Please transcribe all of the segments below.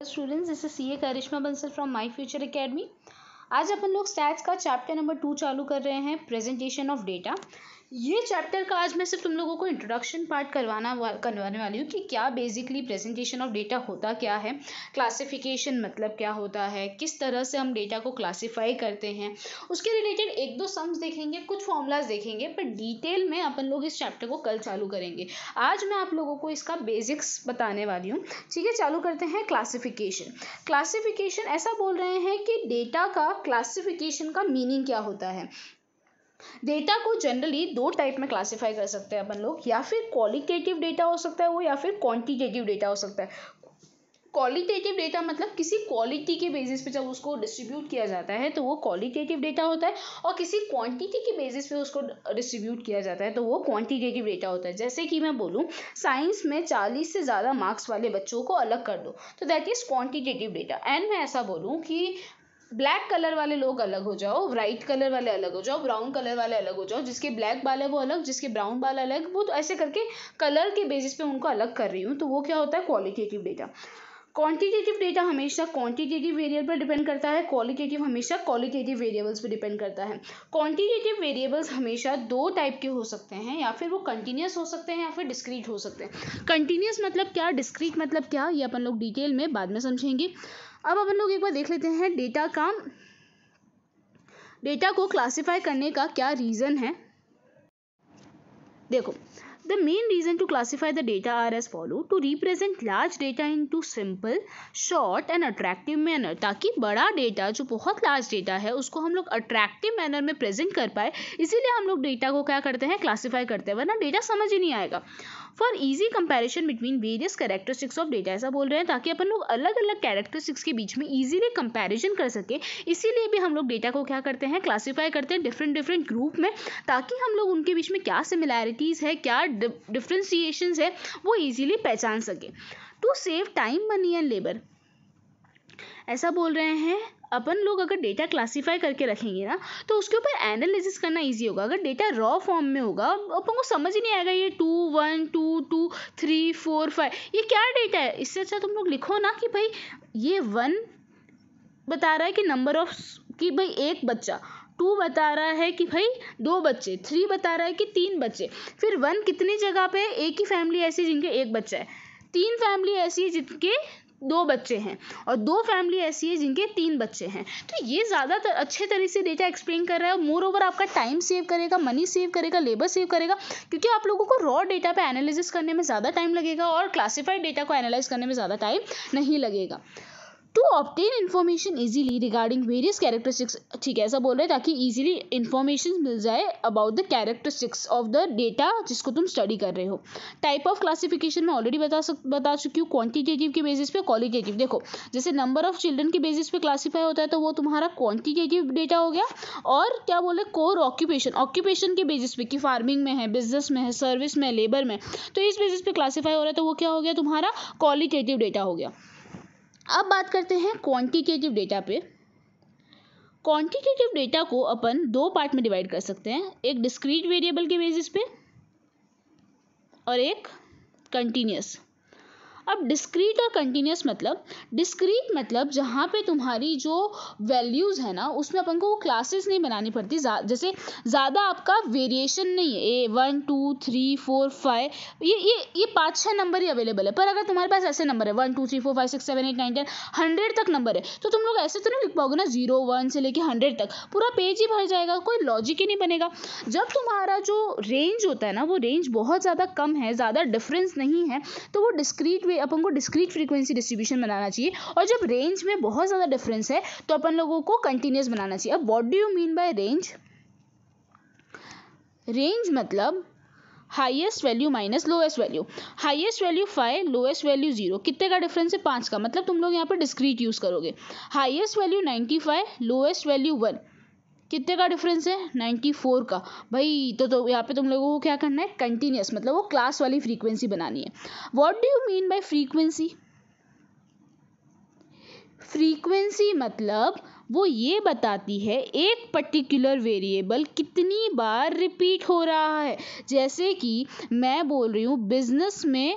Students, this is CA Karishma Bansal from My Future Academy. आज अपन लोग स्टैट्स का चैप्टर नंबर 2 चालू कर रहे हैं, प्रेजेंटेशन ऑफ डेटा। ये चैप्टर का आज मैं सिर्फ तुम लोगों को इंट्रोडक्शन पार्ट करवाने वाली हूँ कि क्या बेसिकली प्रेजेंटेशन ऑफ डेटा होता क्या है, क्लासिफिकेशन मतलब क्या होता है, किस तरह से हम डेटा को क्लासीफाई करते हैं, उसके रिलेटेड एक दो सम्स देखेंगे, कुछ फॉर्मूलाज देखेंगे, पर डिटेल में अपन लोग इस चैप्टर को कल चालू करेंगे। आज मैं आप लोगों को इसका बेसिक्स बताने वाली हूँ। ठीक है, चालू करते हैं। क्लासिफिकेशन ऐसा बोल रहे हैं कि डेटा का क्लासिफिकेशन का मीनिंग क्या होता है। डेटा को जनरली दो टाइप में क्लासिफाई कर सकते हैं अपन लोग, या फिर क्वालिटेटिव डेटा हो सकता है वो, या फिर क्वांटिटेटिव डेटा हो सकता है। क्वालिटेटिव डेटा मतलब किसी क्वालिटी के बेसिस पे जब उसको डिस्ट्रीब्यूट किया जाता है तो वो क्वालिटेटिव डेटा होता है, और किसी क्वांटिटी के बेसिस पे उसको डिस्ट्रीब्यूट किया जाता है तो वो क्वांटिटेटिव डेटा होता है। जैसे कि मैं बोलूँ, साइंस में 40 से ज़्यादा मार्क्स वाले बच्चों को अलग कर दो तो that is quantitative data. And मैं ऐसा बोलूँ कि ब्लैक कलर वाले लोग अलग हो जाओ, वाइट कलर वाले अलग हो जाओ, ब्राउन कलर वाले अलग हो जाओ, जिसके ब्लैक बाल है वो अलग, जिसके ब्राउन बाल अलग, वो तो ऐसे करके कलर के बेसिस पे उनको अलग कर रही हूँ, तो वो क्या होता है, क्वालिटेटिव डेटा। क्वांटिटेटिव डेटा हमेशा क्वांटिटेटिव वेरिएबल पर डिपेंड करता है, क्वालिटेटिव हमेशा क्वालिटेटिव वेरिएबल्स पर डिपेंड करता है। क्वांटिटेटिव वेरिएबल्स हमेशा दो टाइप के हो सकते हैं, या फिर वो कंटिन्यूस हो सकते हैं या फिर डिस्क्रीट हो सकते हैं। कंटिन्यूस मतलब क्या, डिस्क्रीट मतलब क्या, ये अपन लोग डिटेल में बाद में समझेंगे। अब अपन लोग एक बार देख लेते हैं डेटा को क्लासिफाई करने का क्या रीज़न है। देखो, the main reason to classify the data are as follow: to represent large data into simple, short and attractive manner, ताकि बड़ा डेटा जो बहुत लार्ज डेटा है उसको हम लोग अट्रैक्टिव मैनर में प्रेजेंट कर पाए, इसीलिए हम लोग डेटा को क्या करते हैं, क्लासीफाई करते हैं, वरना डेटा समझ ही नहीं आएगा। For easy comparison between various characteristics of data, ऐसा बोल रहे हैं ताकि अपन लोग अलग अलग कैरेक्टरिस्टिक्स के बीच में ईजिली कंपैरिजन कर सके, इसीलिए भी हम लोग डेटा को क्या करते हैं, क्लासीफाई करते हैं डिफरेंट ग्रुप में, ताकि हम लोग उनके बीच में क्या सिमिलैरिटीज़ है, क्या डिफ्रेंसिएशंस है, वो इजीली पहचान सके। To save time, money and labour, ऐसा बोल रहे हैं अपन लोग अगर डेटा क्लासीफाई करके रखेंगे ना तो उसके ऊपर एनालिसिस करना इजी होगा। अगर डेटा रॉ फॉर्म में होगा अपन को समझ ही नहीं आएगा ये 2 1 2 2 3 4 5 ये क्या डेटा है। इससे अच्छा तुम लोग लिखो ना कि भाई ये 1 बता रहा है कि नंबर ऑफ, कि भाई एक बच्चा, 2 बता रहा है कि भाई 2 बच्चे, 3 बता रहा है कि 3 बच्चे, फिर 1 कितनी जगह पे, एक ही फैमिली ऐसी जिनके एक बच्चा है, 3 फैमिली ऐसी है जिनके 2 बच्चे हैं, और 2 फैमिली ऐसी है जिनके 3 बच्चे हैं। तो ये ज़्यादातर अच्छे तरीके से डेटा एक्सप्लेन कर रहा है, और मोर ओवर आपका टाइम सेव करेगा, मनी सेव करेगा, लेबर सेव करेगा, क्योंकि आप लोगों को रॉ डेटा पे एनालिसिस करने में ज़्यादा टाइम लगेगा और क्लासिफाइड डेटा को एनालाइज करने में ज़्यादा टाइम नहीं लगेगा। To obtain information easily regarding various characteristics, ठीक है, ऐसा बोल रहे हैं ताकि इजीली इन्फॉर्मेशन मिल जाए about the characteristics of the data जिसको तुम स्टडी कर रहे हो। टाइप ऑफ क्लासिफिकेशन मैं ऑलरेडी बता चुकी हूँ, क्वांटिटेटिव के बेसिस पे, क्वालिटेटिव। देखो, जैसे नंबर ऑफ चिल्ड्रन के बेसिस पे क्लासीफाई होता है तो वो तुम्हारा क्वांटिटेटिव डेटा हो गया, और क्या बोले, कोर ऑक्यूपेशन के बेसिस पे कि फार्मिंग में है, बिजनेस में है, सर्विस में, लेबर में, तो इस बेसिस पे क्लासीफाई हो रहा है तो वो क्या हो गया, तुम्हारा क्वालिटेटिव डेटा हो गया। अब बात करते हैं क्वांटिटेटिव डेटा पे। क्वांटिटेटिव डेटा को अपन 2 पार्ट में डिवाइड कर सकते हैं, एक डिस्क्रीट वेरिएबल के बेसिस पे और एक कंटिन्यूस। अब डिस्क्रीट और कंटिन्यूस मतलब, डिस्क्रीट मतलब जहाँ पे तुम्हारी जो वैल्यूज़ है ना उसमें अपन को वो क्लासेस नहीं बनानी पड़ती, जैसे ज़्यादा आपका वेरिएशन नहीं है, 1 2 3 4 5 ये 5-6 नंबर ही अवेलेबल है। पर अगर तुम्हारे पास ऐसे नंबर है 1 2 3 4 5 6 7 8 9 10 100 तक नंबर है, तो तुम लोग ऐसे तो नहीं लिख पाओगे ना, 0 1 से लेके 100 तक पूरा पेज ही भर जाएगा, कोई लॉजिक ही नहीं बनेगा। जब तुम्हारा जो रेंज होता है ना वो रेंज बहुत ज़्यादा कम है, ज़्यादा डिफरेंस नहीं है, तो वो डिस्क्रीट अपन को डिस्क्रीट फ्रीक्वेंसी डिस्ट्रीब्यूशन बनाना चाहिए। और जब रेंज में बहुत ज़्यादा डिफरेंस है तो अपन लोगों को कंटिन्यूस बनाना चाहिए। अब what do you mean by range? Range मतलब highest value minus lowest value. Highest value 5, lowest value 0, कितने का डिफरेंस है, 5 का, मतलब तुम लोग यहाँ पर डिस्क्रीट यूज़ करोगे। हाईएस्ट वैल्यू 95, लोएस्ट वैल्यू 1, कितने का डिफरेंस है, 94 का। भाई तो यहाँ पे तुम लोगों को क्या करना है, कंटिन्यूस, मतलब वो क्लास वाली फ्रीक्वेंसी बनानी है। What do you mean bye frequency? Frequency मतलब वो ये बताती है एक पर्टिकुलर वेरिएबल कितनी बार रिपीट हो रहा है। जैसे कि मैं बोल रही हूँ बिजनेस में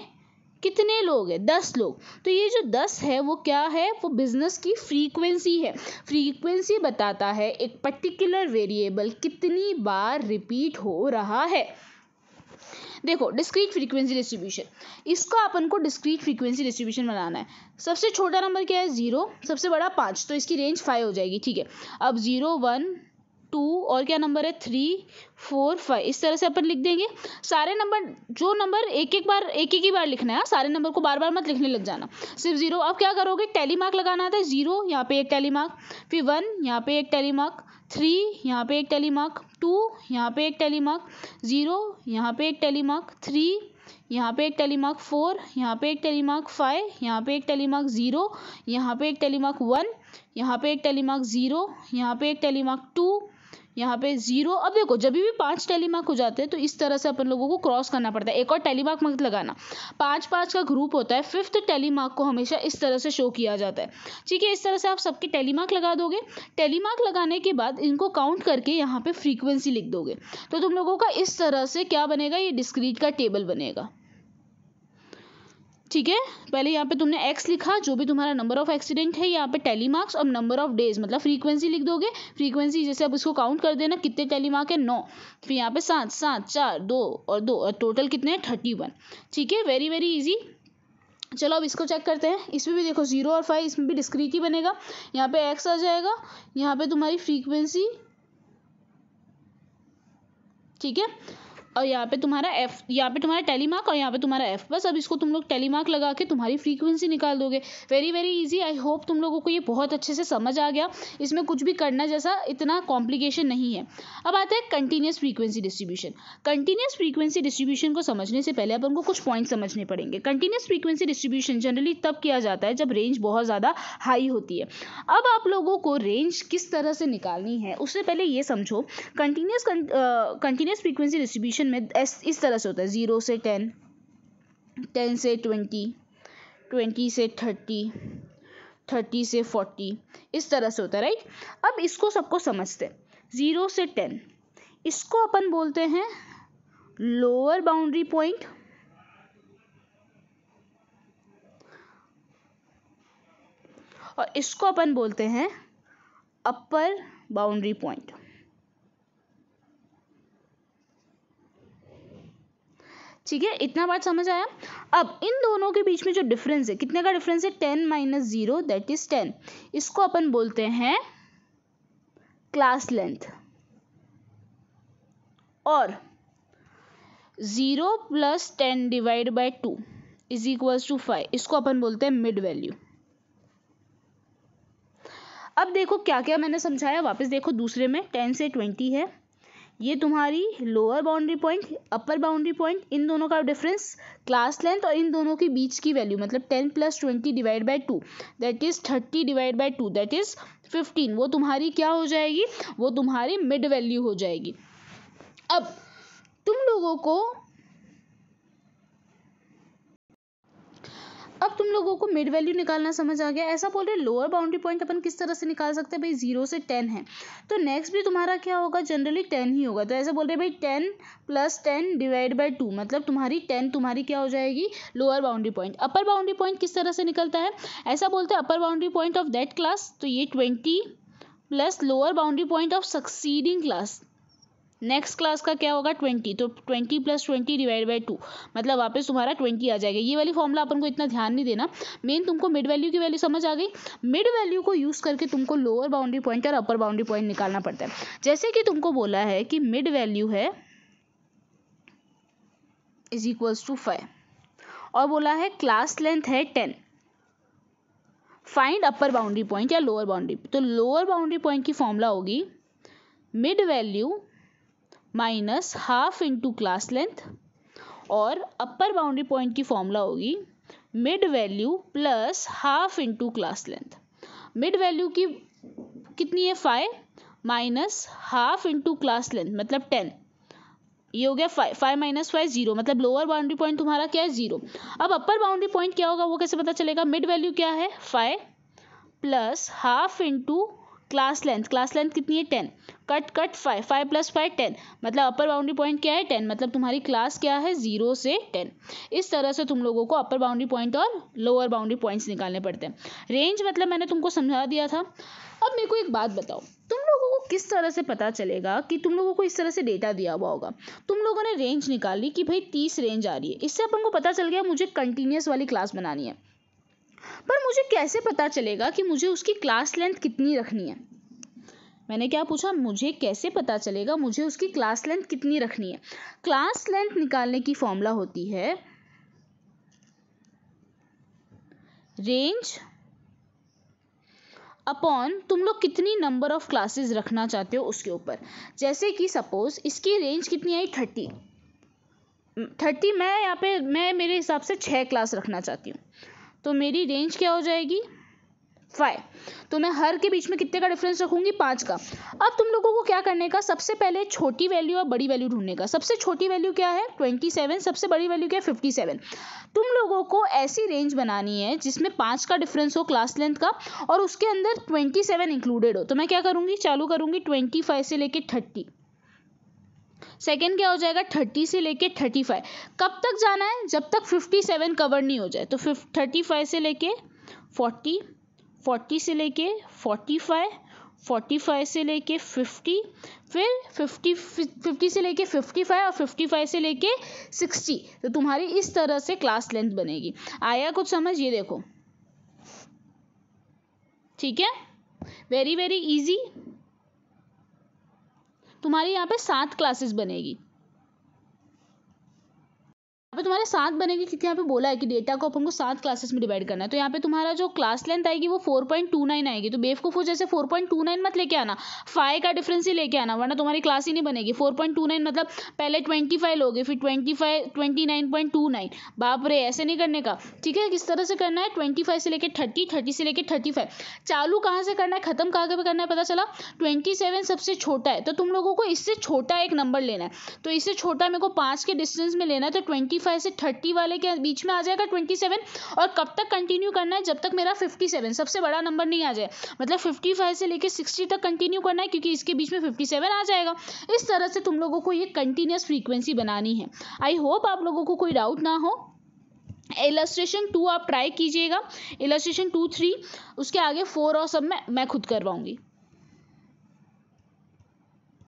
कितने लोग हैं? 10 लोग। तो ये जो 10 है वो क्या है? वो बिजनेस की फ्रीक्वेंसी है। फ्रीक्वेंसी बताता है एक पर्टिकुलर वेरिएबल कितनी बार रिपीट हो रहा है। देखो डिस्क्रीट फ्रीक्वेंसी डिस्ट्रीब्यूशन, इसका अपन को डिस्क्रीट फ्रीक्वेंसी डिस्ट्रीब्यूशन बनाना है। सबसे छोटा नंबर क्या है? 0, सबसे बड़ा 5, तो इसकी रेंज 5 हो जाएगी। ठीक है, अब 0 1 2 और क्या नंबर है? 3 4 5, इस तरह से अपन लिख देंगे सारे नंबर। जो नंबर एक एक ही बार लिखना है, सारे नंबर को बार बार मत लिखने लग जाना, सिर्फ 0। अब क्या करोगे? टैली मार्क लगाना आता है। 0 यहाँ पे एक टैली मार्क, फिर 1 यहाँ पे एक टैली मार्क, 3 यहाँ पे एक टैली मार्क, 2 यहाँ पे एक टैली मार्क, 0 यहाँ पे एक टैली मार्क, 3 यहाँ पे एक टैली मार्क, 4 यहाँ पे एक टैली मार्क, 5 यहाँ पे एक टैली मार्क, 0 यहाँ पे एक टैली मार्क, 1 यहाँ पे एक टैली मार्क, 0 यहाँ पे एक टैली मार्क, 2 यहाँ पे 0। अब देखो जब भी 5 टैली मार्क हो जाते हैं तो इस तरह से अपन लोगों को क्रॉस करना पड़ता है। एक और टैली मार्क मत लगाना, 5 का ग्रुप होता है। 5th टैली मार्क को हमेशा इस तरह से शो किया जाता है। ठीक है, इस तरह से आप सबके टैली मार्क लगा दोगे। टैली मार्क लगाने के बाद इनको काउंट करके यहाँ पे फ्रीक्वेंसी लिख दोगे, तो तुम लोगों का इस तरह से क्या बनेगा? ये डिस्क्रीट का टेबल बनेगा। ठीक है, पहले यहाँ पे तुमने x लिखा, जो भी तुम्हारा नंबर ऑफ एक्सीडेंट है, यहाँ पे टैली मार्क्स, और नंबर ऑफ डेज मतलब फ्रीक्वेंसी लिख दोगे। फ्रीक्वेंसी जैसे अब इसको काउंट कर देना, कितने टैली मार्क है? 9, फिर यहाँ पे 7 7 4 2 और 2, और टोटल कितने हैं? 31। ठीक है, वेरी वेरी इजी। चलो अब इसको चेक करते हैं। इसमें भी देखो 0 और 5, इसमें भी डिस्क्रीट ही बनेगा। यहाँ पे x आ जाएगा, यहाँ पे तुम्हारी फ्रीक्वेंसी, ठीक है, और यहाँ पे तुम्हारा f, यहाँ पे तुम्हारा टैली मार्क, और यहाँ पे तुम्हारा f। बस अब इसको तुम लोग टैली मार्क लगा के तुम्हारी फ्रीक्वेंसी निकाल दोगे। Very very easy. I hope तुम लोगों को ये बहुत अच्छे से समझ आ गया। इसमें कुछ भी करना जैसा इतना कॉम्प्लिकेशन नहीं है। अब आता है continuous frequency distribution. Continuous frequency distribution को समझने से पहले अपन को कुछ पॉइंट समझने पड़ेंगे। कंटिन्यूस फ्रीक्वेंसी डिस्ट्रीब्यूशन जनरली तब किया जाता है जब रेंज बहुत ज़्यादा हाई होती है। अब आप लोगों को रेंज किस तरह से निकालनी है उससे पहले ये समझो, कंटिन्यूस फ्रीक्वेंसी डिस्ट्रीब्यूशन में इस तरह से होता है। 0 से 10, 10 से 20, 20 से 30, 30 से 40, इस तरह से होता है, राइट। अब इसको सबको समझते हैं। 0 से 10, इसको अपन बोलते हैं लोअर बाउंड्री पॉइंट, और इसको अपन बोलते हैं अपर बाउंड्री पॉइंट। ठीक है, इतना बात समझ आया। अब इन दोनों के बीच में जो डिफरेंस है, कितने का डिफरेंस है? 10 - 0 दैट इज 10। इसको अपन बोलते हैं क्लास लेंथ। और 0 + 10 / 2 = 5, इसको अपन बोलते हैं मिड वैल्यू। अब देखो क्या क्या मैंने समझाया, वापस देखो। दूसरे में 10 से 20 है, ये तुम्हारी lower boundary point, upper boundary point, इन दोनों का डिफरेंस क्लास लेंथ, और इन दोनों के बीच की वैल्यू मतलब 10 + 20 / 2 दैट इज 30 / 2 दैट इज 15। वो तुम्हारी क्या हो जाएगी? वो तुम्हारी मिड वैल्यू हो जाएगी। अब तुम लोगों को मिड वैल्यू निकालना समझ आ गया। ऐसा बोल रहे लोअर बाउंड्री पॉइंट अपन किस तरह से निकाल सकते हैं? भाई 0 से 10 है तो नेक्स्ट भी तुम्हारा क्या होगा? जनरली 10 ही होगा। तो ऐसे बोल रहे भाई 10 + 10 / 2 मतलब तुम्हारी 10 तुम्हारी क्या हो जाएगी? Lower boundary point. Upper boundary point किस तरह से निकलता है? ऐसा बोलते हैं अपर boundary point of that class, तो ये 20 + lower boundary point of succeeding class. Next class का क्या होगा? 20, तो 20 + 20 / 2 मतलब वापस तुम्हारा 20 आ जाएगा। ये वाली फॉर्मूला अपन को इतना ध्यान नहीं देना, मेन तुमको मिड वैल्यू की वैल्यू समझ आ गई। मिड वैल्यू को यूज करके तुमको लोअर बाउंड्री पॉइंट और अपर बाउंड्री पॉइंट निकालना पड़ता है। जैसे कि तुमको बोला है कि मिड वैल्यू है = 5 और बोला है क्लास लेंथ है 10, फाइंड अपर बाउंड्री पॉइंट या लोअर बाउंड्री। तो लोअर बाउंड्री पॉइंट की फॉर्मूला होगी mid value -½ into class length, और अपर बाउंड्री पॉइंट की फॉर्मूला होगी mid value +½ into class length. Mid value की कितनी है? 5 -½ इंटू क्लास लेंथ मतलब 10, ये हो गया 5 -5 0 मतलब लोअर बाउंड्री पॉइंट तुम्हारा क्या है? 0। अब अपर बाउंड्री पॉइंट क्या होगा वो कैसे पता चलेगा? मिड वैल्यू क्या है? 5 + ½ इंटू क्लास लेंथ कितनी है 10, कट 5 + 5 10, मतलब अपर बाउंड्री पॉइंट क्या है 10, मतलब तुम्हारी क्लास क्या है 0 से 10। इस तरह से तुम लोगों को अपर बाउंड्री पॉइंट और लोअर बाउंड्री पॉइंट्स निकालने पड़ते हैं। रेंज मतलब मैंने तुमको समझा दिया था। अब मेरे को एक बात बताओ, तुम लोगों को किस तरह से पता चलेगा कि तुम लोगों को इस तरह से डेटा दिया हुआ होगा, तुम लोगों ने रेंज निकाली कि भाई 30 रेंज आ रही है, इससे अपन को पता चल गया मुझे कंटिन्यूस वाली क्लास बनानी है, पर मुझे कैसे पता चलेगा कि मुझे उसकी क्लास लेंथ कितनी रखनी है? मैंने क्या पूछा, मुझे कैसे पता चलेगा मुझे उसकी क्लास लेंथ कितनी रखनी है? क्लास लेंथ निकालने की फॉर्मूला होती है रेंज अपॉन तुम लोग कितनी नंबर ऑफ क्लासेस रखना चाहते हो उसके ऊपर। जैसे कि सपोज इसकी रेंज कितनी आई 30, मैं यहाँ पे मेरे हिसाब से 6 क्लास रखना चाहती हूँ, तो मेरी रेंज क्या हो जाएगी 5। तो मैं हर के बीच में कितने का डिफरेंस रखूंगी 5 का। अब तुम लोगों को क्या करने का, सबसे पहले छोटी वैल्यू और बड़ी वैल्यू ढूंढने का। सबसे छोटी वैल्यू क्या है 27, सबसे बड़ी वैल्यू क्या है 57। तुम लोगों को ऐसी रेंज बनानी है जिसमें 5 का डिफरेंस हो क्लास लेंथ का और उसके अंदर 27 इंक्लूडेड हो। तो मैं क्या करूंगी, चालू करूंगी 25 से लेके 30। सेकेंड क्या हो जाएगा 30 से लेके 35। कब तक जाना है, जब तक 57 कवर नहीं हो जाए। तो 35 से लेके 40, 40 से लेके 45, 45 से लेके 50, फिर 50 से लेके 55 और 55 से लेके 60। तो तुम्हारी इस तरह से क्लास लेंथ बनेगी। आया कुछ समझ? ये देखो, ठीक है, वेरी वेरी इजी। तुम्हारी यहाँ पे 7 क्लासेस बनेगी, यहाँ पे तुम्हारे 7 बनेगी क्योंकि यहाँ पे बोला है कि डेटा को अपन को 7 क्लासेस में डिवाइड करना है। तो यहाँ पे तुम्हारा जो क्लास लेंथ आएगी वो 4.29 आएगी। तो बेवकूफ़ जैसे 4.29 मत लेके आना, 5 का डिफरेंस ही लेके आना, वरना तुम्हारी क्लास ही नहीं बनेगी। 4.29 मतलब पहले 25 लोगे, फिर 25 29.29, बाप रे, ऐसे नहीं करने का, ठीक है। किस तरह से करना है 25 से लेकर 30, 30 से लेकर 35। चालू कहाँ से करना है, खत्म कहाँ पे करना है, पता चला 27 सबसे छोटा है, तो तुम लोगों को इससे छोटा एक नंबर लेना है। तो इससे छोटा मेरे को 5 के डिस्टेंस में लेना है, तो 25 से 30 वाले के बीच में आ जाएगा 27। और कब तक कंटिन्यू करना है, जब तक मेरा 57 सबसे बड़ा नंबर नहीं आ जाए, मतलब 55 से लेके 60 तक कंटिन्यू करना है, क्योंकि इसके बीच में 57 आ जाएगा। इस तरह से तुम लोगों को ये कंटिन्यूअस फ्रीक्वेंसी बनानी है। आई होप आप लोगों को कोई डाउट ना हो। इलस्ट्रेशन 2 आप ट्राई कीजिएगा, इलस्ट्रेशन 2, 3, उसके आगे 4 और सब मैं खुद करवाऊंगी।